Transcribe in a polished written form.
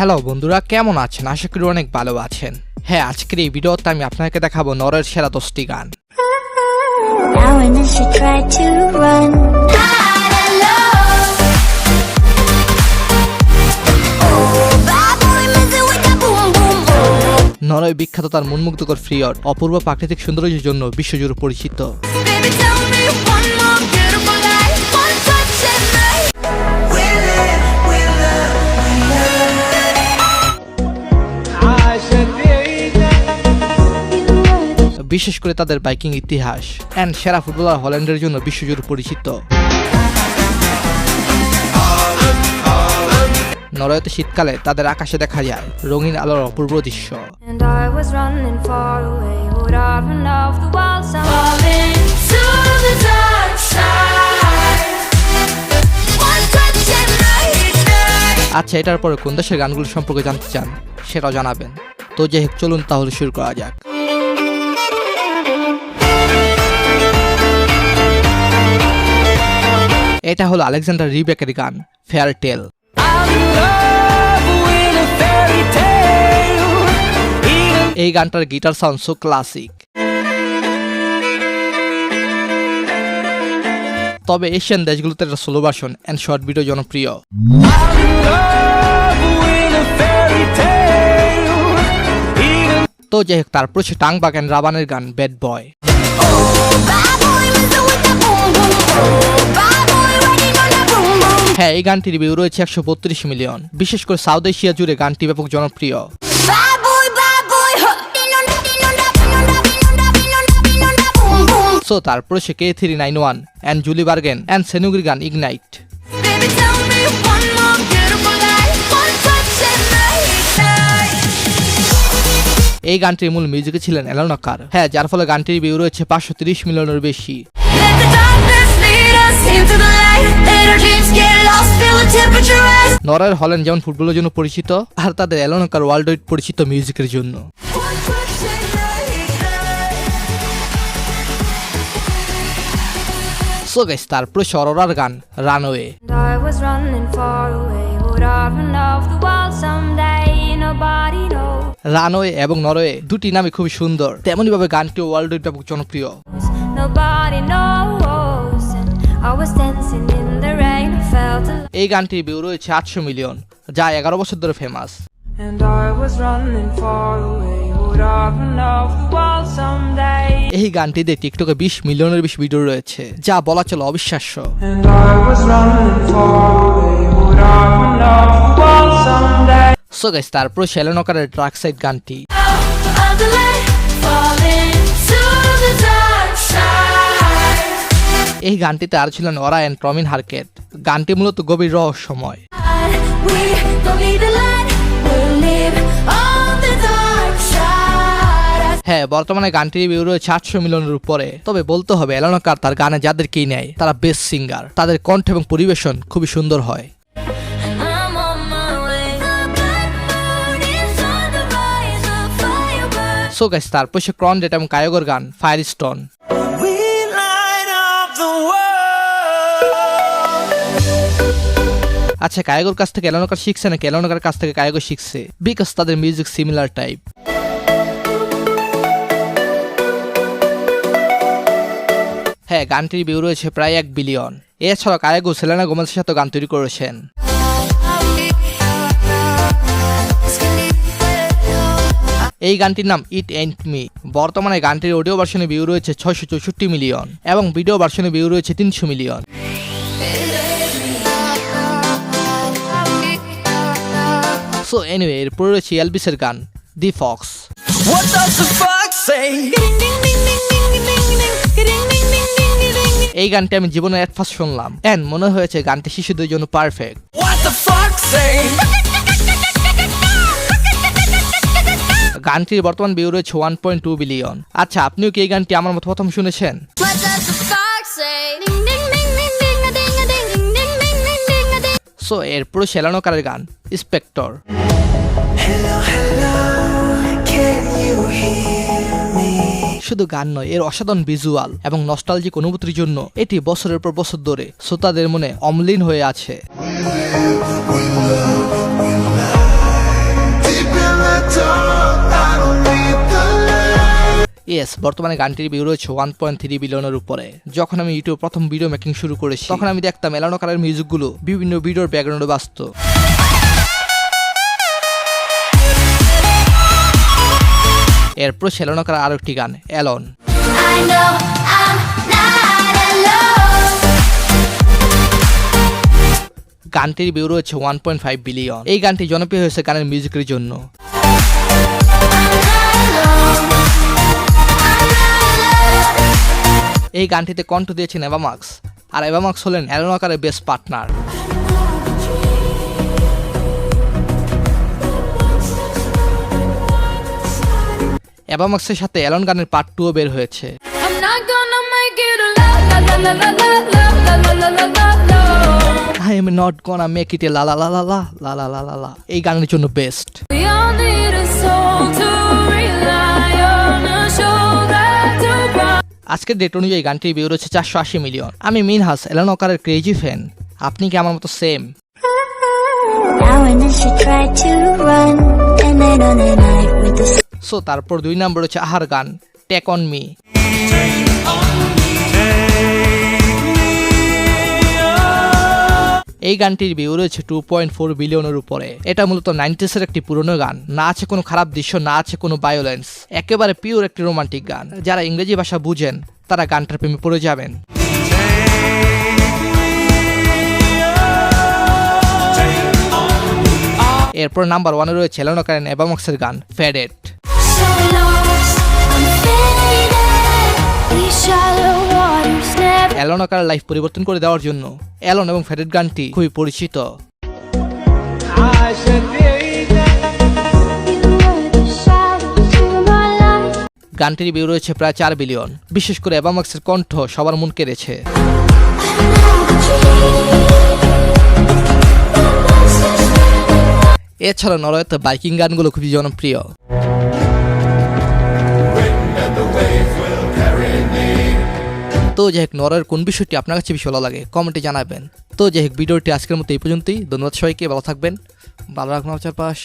Hello বন্ধুরা, কেমন আছেন? আশা করি অনেক ভালো আছেন। হ্যাঁ, আজকের এই ভিডিওতে আমি আপনাকে দেখাবো নরওয়ের সেরা 10টি গান। নরওয়ে বিখ্যাত তার মনমুগ্ধকর ফিয়র্ড, অপূর্ব প্রাকৃতিক সৌন্দর্যের জন্য বিশ্বজুড়ে পরিচিত। বিশেষ করে তাদের বাইকিং ইতিহাস এন্ড সেরা ফুটবলার হল্যান্ডের জন্য বিশ্বজুড়ে পরিচিত। নরওয়েতে শীতকালে তাদের আকাশে দেখা যায় রঙিন আলোর অপূর্ব দৃশ্য। আচ্ছা, এটার পরে কোন দেশের গানগুলো সম্পর্কে জানতে চান সেটাও জানাবেন। তো যাই হোক, চলুন তাহলে শুরু করা যাক। এটা হলো আলেকজান্ডার রিবেকের গান ফেয়ার টেল। এই গানটার গিটার সাউন্ড সো ক্লাসিক। তবে এশিয়ান দেশগুলোতে এটা solo version and short video জনপ্রিয়। তো যাই হোক, তারপর সে টাংবাক এন্ড রাবানের গান ব্যাড বয়। হ্যাঁ, এই গানটির ভিউ রয়েছে 132 মিলিয়ন। বিশেষ করে সাউথ এশিয়া জুড়ে গানটি ব্যাপক জনপ্রিয়। সো তারপর সে K391 and Julie Bergan and সেনুগির গান ইগনাইট। এই গানটির মূল মিউজিকে ছিলেন অ্যালান ওয়াকার। হ্যাঁ, যার ফলে গানটির ভিউ রয়েছে 530 মিলিয়নের বেশি। নরওয়ের হল্যান্ড যেমন ফুটবলের জন্য পরিচিত, আর তাদের অ্যালান ওয়াকার ওয়ার্ল্ড ওয়াইড পরিচিত মিউজিকের জন্য। সো গাইস, তারপরে অরোরার গান রানওয়ে। রানওয়ে এবং নরওয়ে দুটি নামই খুবই সুন্দর, তেমনি ভাবে গানটিও ওয়ার্ল্ড ওয়াইড ব্যাপক জনপ্রিয়। এই গানটির ভিউ রয়েছে 800 মিলিয়ন, যা 11 বছর ধরে ফেমাস। এই গানটিতে টিকটকে 20 মিলিয়নের বেশি ভিডিও রয়েছে, যা বলা চলে অবিশ্বাস্য। সো গাইস, তারপর অ্যালান ওয়াকারের ডার্ক সাইড গানটি। এই গানটিতে আর ছিলেন ওরা এন্ড টমিন হারকেট। গানটি মূলত গভীর রহস্যময়। হ্যাঁ, বর্তমানে গানটির ভিউ রয়েছে 800 মিলিয়নের উপরে। তবে বলতে হবে, অ্যালান ওয়াকার তার গানে যাদেরকেই নেয় তারা বেস্ট সিঙ্গার। তাদের কণ্ঠ এবং পরিবেশন খুবই সুন্দর হয়। সো গাইস, তারপর সে ক্রনডেট এবং কায়োগোর গান ফায়ারস্টোন। আচ্ছা, কায়োগোর কাছ থেকে অ্যালান ওয়াকার শিখছে নাকি অ্যালান ওয়াকার কাছ থেকে কায়োগো শিখছে? বিকজ তাদের মিউজিক সিমিলার টাইপ। হ্যাঁ, গানটির ভিউ রয়েছে প্রায় 1 বিলিয়ন। এছাড়া কায়োগো সেলেনা গোমেজের সাথে গান তৈরি করেছেন। এই গানটির নাম ইট এন্ড মি। বর্তমানে গানটির অডিও ভার্সনে ভিউ রয়েছে 664 মিলিয়ন এবং ভিডিও ভার্সনে ভিউ রয়েছে 300 মিলিয়ন। সো এনিওয়ে, এরপর রয়েছে এলভিসের গান দি ফক্স। এই গানটি আমি জীবনে এট ফার্স্ট শুনলাম এন্ড মনে হয়েছে গানটি শিশুদের জন্য পারফেক্ট। গানটির বর্তমান ভিউ রয়েছে 1.2 বিলিয়ন। আচ্ছা, আপনিও কি এই গানটি আমার মতো প্রথম শুনেছেন? সো এরপর অ্যালান ওয়াকারের গান স্পেক্টর। শুধু গান নয়, এর অসাধারণ ভিজুয়াল এবং নস্টালজিক অনুভূতির জন্য এটি বছরের পর বছর ধরে শ্রোতাদের মনে অম্লীন হয়ে আছে। ইয়েস, বর্তমানে গানটির ভিউ রয়েছে 1.3 বিলিয়নের উপরে। যখন আমি ইউটিউব প্রথম ভিডিও মেকিং শুরু করেছি তখন আমি দেখতাম এলানো কারের মিউজিকগুলো বিভিন্ন ভিডিওর ব্যাকগ্রাউন্ডে বাজতো। এরপর এলানো কারের আরো একটি গান অ্যালন। গানটির ভিউ রয়েছে 1.5 বিলিয়ন। এই গানটি জনপ্রিয় হয়েছে গানের মিউজিকের জন্য। এই গানটিতে কণ্ঠ দিয়েছেন এভা মাক্স, আর এভা মাক্স হলেন অ্যালন ওয়াকারের বেস্ট পার্টনার। এভা মাক্সের সাথে অ্যালন গানের পার্ট 2 বের হয়েছে। I am not gonna make it la la la la la la la la la la এই গানের জন্য বেস্ট। আজকের ডেট অনুযায়ী গানটির ভিউ রয়েছে 480 মিলিয়ন। আমি মিনহাস, অ্যালন ওয়াকারের ক্রেজি ফ্যান। আপনি কি আমার মতো সেম? সো তারপর 2 নম্বর হচ্ছে আহার গান টেক অন মি। এই গানটির ভিউ রয়েছে 2.4 বিলিয়নের উপরে। এটা মূলত 90s-এর একটি পুরনো গান। না আছে কোনো খারাপ দৃশ্য, না আছে কোনো ভায়োলেন্স, একেবারে পিওর একটি রোমান্টিক গান। যারা ইংরেজি ভাষা বুঝেন তারা গানটার প্রেমে পড়ে যাবেন। এরপর নাম্বার 1-এ রয়েছে অ্যালন ওয়াকার এভা মাক্সের গান ফেডেড। অ্যালন ওয়াকারের লাইফ পরিবর্তন করে দেওয়ার জন্য অ্যালন এবং ফেডেড গানটি খুবই পরিচিত। গানটির ভিউ রয়েছে প্রায় 4 বিলিয়ন। বিশেষ করে এভা মাক্সের কণ্ঠ সবার মন কেড়েছে। এছাড়া নরওয়েতে বাইকিং গানগুলো খুবই জনপ্রিয়। তো যাই হোক, নরওয়ের কোন বিষয়টি আপনার কাছে বেশি ভালো লাগে কমেন্টে জানাবেন। তো যাই হোক, ভিডিওটি আজকের মতো এই পর্যন্তই। ধন্যবাদ সবাইকে, ভালো থাকবেন, ভালো রাখুন চারপাশ।